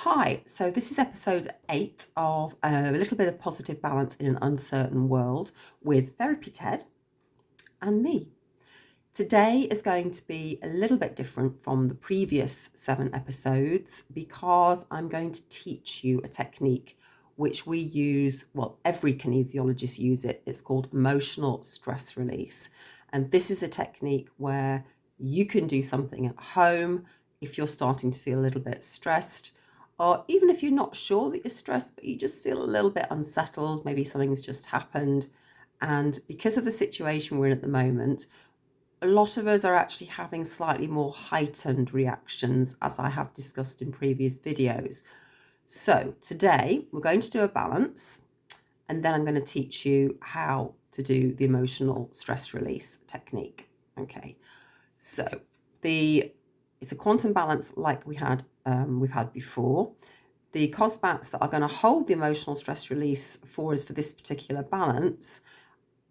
Hi, so this is episode 8 of a little bit of positive balance in an uncertain world with Therapy Ted and me. Today is going to be a little bit different from the previous 7 episodes because I'm going to teach you a technique which we use, well, every kinesiologist use it. It's called emotional stress release. And this is a technique where you can do something at home if you're starting to feel a little bit stressed, or even if you're not sure that you're stressed, but you just feel a little bit unsettled, maybe something's just happened. And because of the situation we're in at the moment, a lot of us are actually having slightly more heightened reactions, as I have discussed in previous videos. So today we're going to do a balance, and then I'm going to teach you how to do the emotional stress release technique. Okay, so it's a quantum balance like we've had before. The Cosbats that are going to hold the emotional stress release for us for this particular balance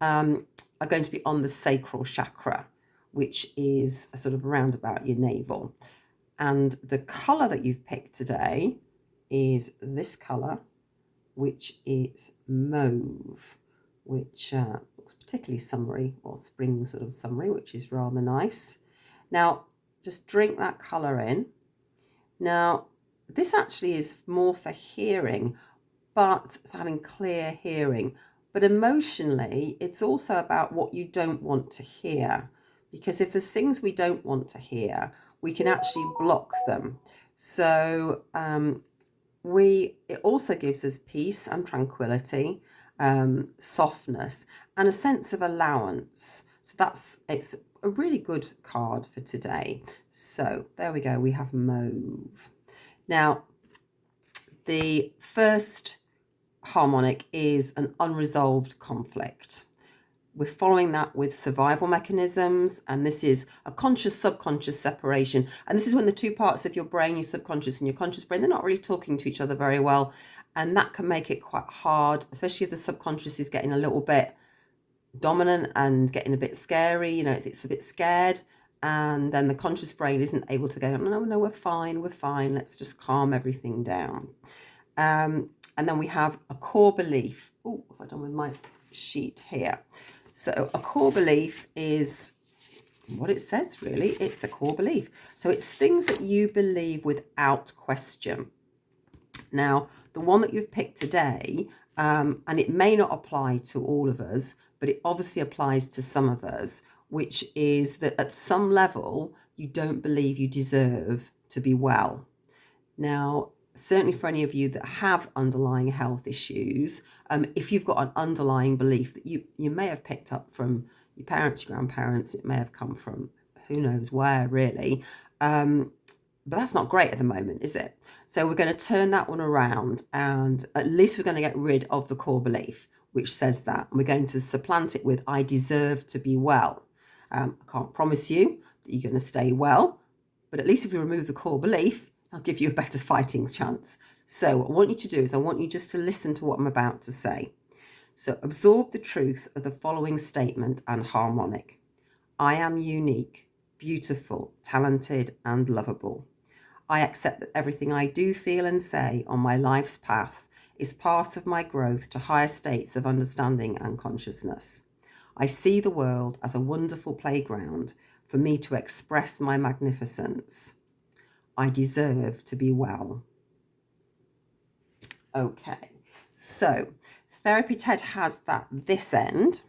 are going to be on the sacral chakra, which is a sort of round about your navel. And the colour that you've picked today is this colour, which is mauve, which looks particularly summery, or spring sort of summery, which is rather nice. Now, just drink that colour in. Now, this actually is more for hearing, but it's having clear hearing. But emotionally, it's also about what you don't want to hear. Because if there's things we don't want to hear, we can actually block them. So it also gives us peace and tranquility, softness, and a sense of allowance. So it's a really good card for today. So there we go, we have mauve. Now, the first harmonic is an unresolved conflict. We're following that with survival mechanisms, and this is a conscious-subconscious separation. And this is when the two parts of your brain, your subconscious and your conscious brain, they're not really talking to each other very well. And that can make it quite hard, especially if the subconscious is getting a little bit dominant and getting a bit scary. You know, it's a bit scared. And then the conscious brain isn't able to go, no, we're fine. Let's just calm everything down. And then we have a core belief. Oh, what have I done with my sheet here? So a core belief is what it says, really. It's a core belief. So it's things that you believe without question. Now, the one that you've picked today, and it may not apply to all of us, but it obviously applies to some of us, which is that at some level, you don't believe you deserve to be well. Now, certainly for any of you that have underlying health issues, if you've got an underlying belief that you may have picked up from your parents, your grandparents, it may have come from who knows where, really. But that's not great at the moment, is it? So we're going to turn that one around, and at least we're going to get rid of the core belief, which says that. And we're going to supplant it with, I deserve to be well. I can't promise you that you're going to stay well, but at least if you remove the core belief, I'll give you a better fighting chance. So what I want you to do is I want you just to listen to what I'm about to say. So absorb the truth of the following statement and harmonic. I am unique, beautiful, talented, and lovable. I accept that everything I do, feel, and say on my life's path is part of my growth to higher states of understanding and consciousness. I see the world as a wonderful playground for me to express my magnificence. I deserve to be well. Okay, so Therapy Ted has this end,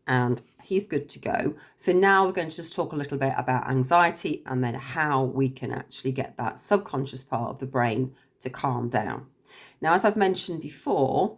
and he's good to go. So now we're going to just talk a little bit about anxiety and then how we can actually get that subconscious part of the brain to calm down. Now, as I've mentioned before,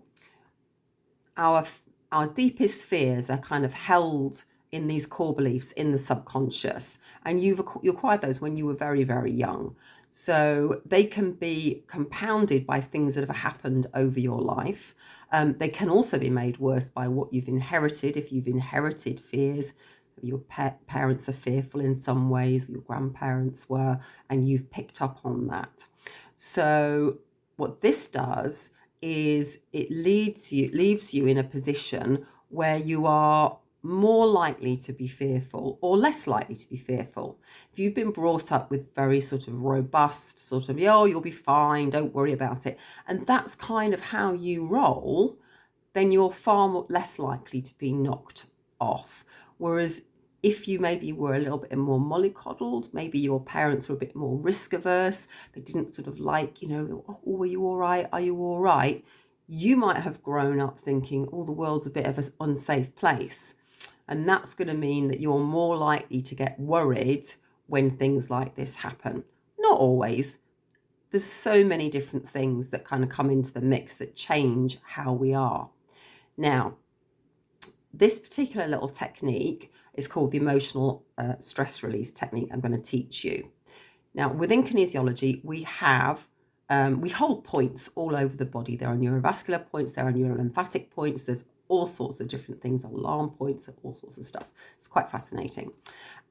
our deepest fears are kind of held in these core beliefs in the subconscious, and you acquired those when you were very, very young. So they can be compounded by things that have happened over your life. They can also be made worse by what you've inherited. If you've inherited fears, your parents are fearful in some ways, your grandparents were, and you've picked up on that. So what this does is it leaves you in a position where you are more likely to be fearful or less likely to be fearful. If you've been brought up with very sort of robust, sort of, oh, you'll be fine, don't worry about it, and that's kind of how you roll, then you're far less likely to be knocked off. Whereas if you maybe were a little bit more mollycoddled, maybe your parents were a bit more risk averse, they didn't sort of like, oh, are you all right? Are you all right? You might have grown up thinking, oh, the world's a bit of an unsafe place. And that's going to mean that you're more likely to get worried when things like this happen. Not always. There's so many different things that kind of come into the mix that change how we are. Now, this particular little technique is called the emotional stress release technique I'm going to teach you. Now, within kinesiology, we hold points all over the body. There are neurovascular points, there are neurolymphatic points, there's all sorts of different things, alarm points, all sorts of stuff. It's quite fascinating.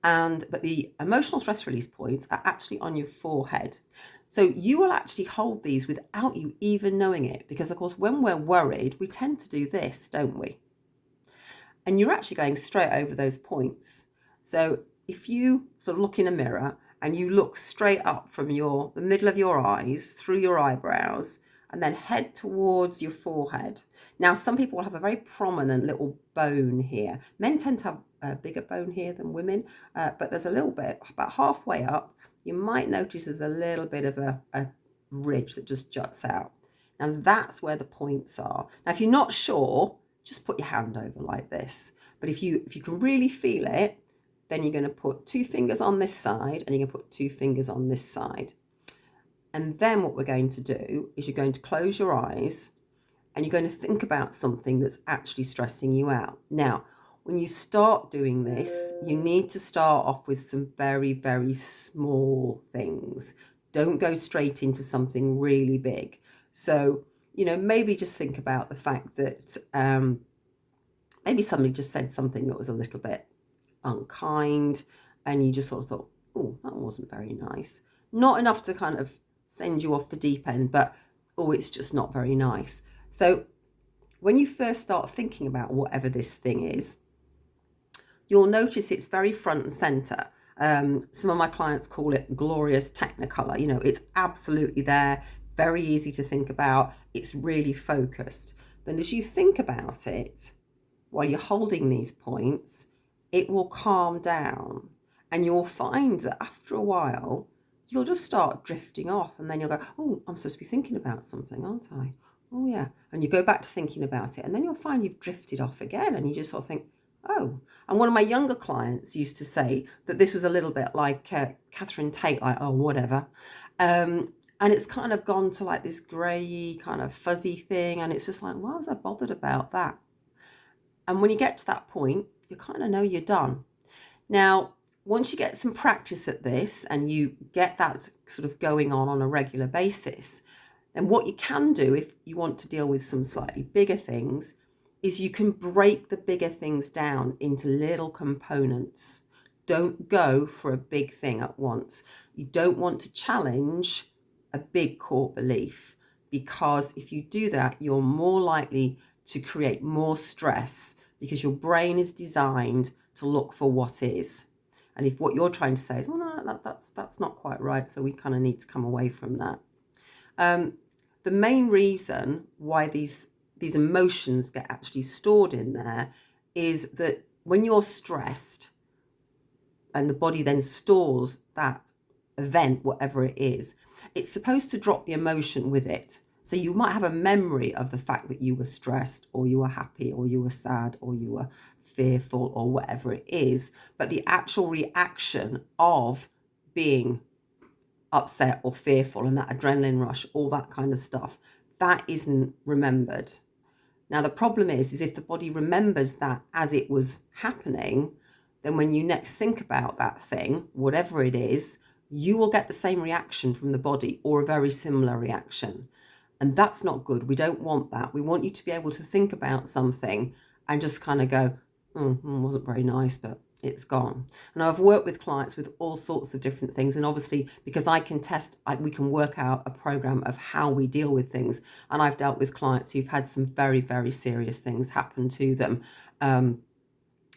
But the emotional stress release points are actually on your forehead. So you will actually hold these without you even knowing it, because of course, when we're worried, we tend to do this, don't we? And you're actually going straight over those points. So if you sort of look in a mirror and you look straight up from the middle of your eyes, through your eyebrows, and then head towards your forehead. Now, some people will have a very prominent little bone here. Men tend to have a bigger bone here than women, but there's a little bit, about halfway up, you might notice there's a little bit of a ridge that just juts out. Now, that's where the points are. Now, if you're not sure, just put your hand over like this. But if you can really feel it, then you're going to put 2 fingers on this side and you're going to put 2 fingers on this side. And then what we're going to do is you're going to close your eyes and you're going to think about something that's actually stressing you out. Now, when you start doing this, you need to start off with some very, very small things. Don't go straight into something really big. So, maybe just think about the fact that maybe somebody just said something that was a little bit unkind and you just sort of thought, oh, that wasn't very nice. Not enough to kind of send you off the deep end, but, oh, it's just not very nice. So when you first start thinking about whatever this thing is, you'll notice it's very front and center. Some of my clients call it glorious technicolor. It's absolutely there, very easy to think about. It's really focused. Then as you think about it, while you're holding these points, it will calm down. And you'll find that after a while, you'll just start drifting off. And then you'll go, oh, I'm supposed to be thinking about something, aren't I? Oh, yeah. And you go back to thinking about it. And then you'll find you've drifted off again. And you just sort of think, oh. And one of my younger clients used to say that this was a little bit like Catherine Tate, like, oh, whatever. And it's kind of gone to like this grey kind of fuzzy thing. And it's just like, why was I bothered about that? And when you get to that point, you kind of know you're done. Now, once you get some practice at this and you get that sort of going on a regular basis, then what you can do if you want to deal with some slightly bigger things is you can break the bigger things down into little components. Don't go for a big thing at once. You don't want to challenge a big core belief, because if you do that, you're more likely to create more stress, because your brain is designed to look for what is. And if what you're trying to say is, oh, no, that's not quite right, so we kind of need to come away from that. The main reason why these emotions get actually stored in there is that when you're stressed and the body then stores that event, whatever it is, it's supposed to drop the emotion with it. So you might have a memory of the fact that you were stressed or you were happy or you were sad or you were fearful or whatever it is, but the actual reaction of being upset or fearful and that adrenaline rush, all that kind of stuff, that isn't remembered. Now, the problem is if the body remembers that as it was happening, then when you next think about that thing, whatever it is, you will get the same reaction from the body or a very similar reaction. And that's not good. We don't want that. We want you to be able to think about something and just kind of go, wasn't very nice, but it's gone. And I've worked with clients with all sorts of different things. And obviously, because I can we can work out a program of how we deal with things. And I've dealt with clients who've had some very, very serious things happen to them.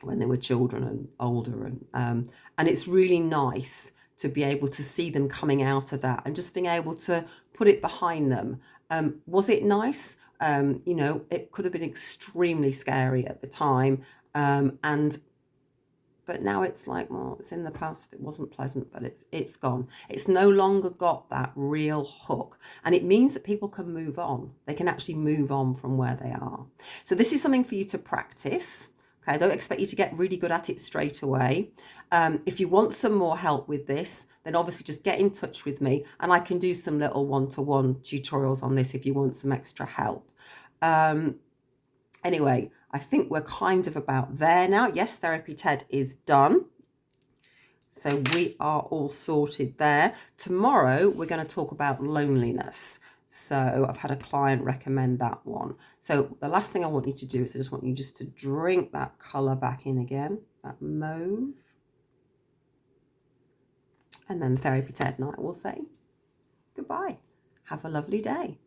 when they were children and older, and it's really nice to be able to see them coming out of that and just being able to put it behind them. Was it nice? You know, it could have been extremely scary at the time, but now it's like, well, it's in the past. It wasn't pleasant, but it's gone. It's no longer got that real hook, and it means that people can move on. They can actually move on from where they are. So this is something for you to practice. Okay, I don't expect you to get really good at it straight away. If you want some more help with this, then obviously just get in touch with me, and I can do some little one-to-one tutorials on this if you want some extra help. Anyway, I think we're kind of about there now. Yes, Therapy TED is done. So we are all sorted there. Tomorrow, we're going to talk about loneliness. So I've had a client recommend that one. So the last thing I want you to do is I just want you just to drink that colour back in again, that mauve. And then Therapy TED and I will say goodbye. Have a lovely day.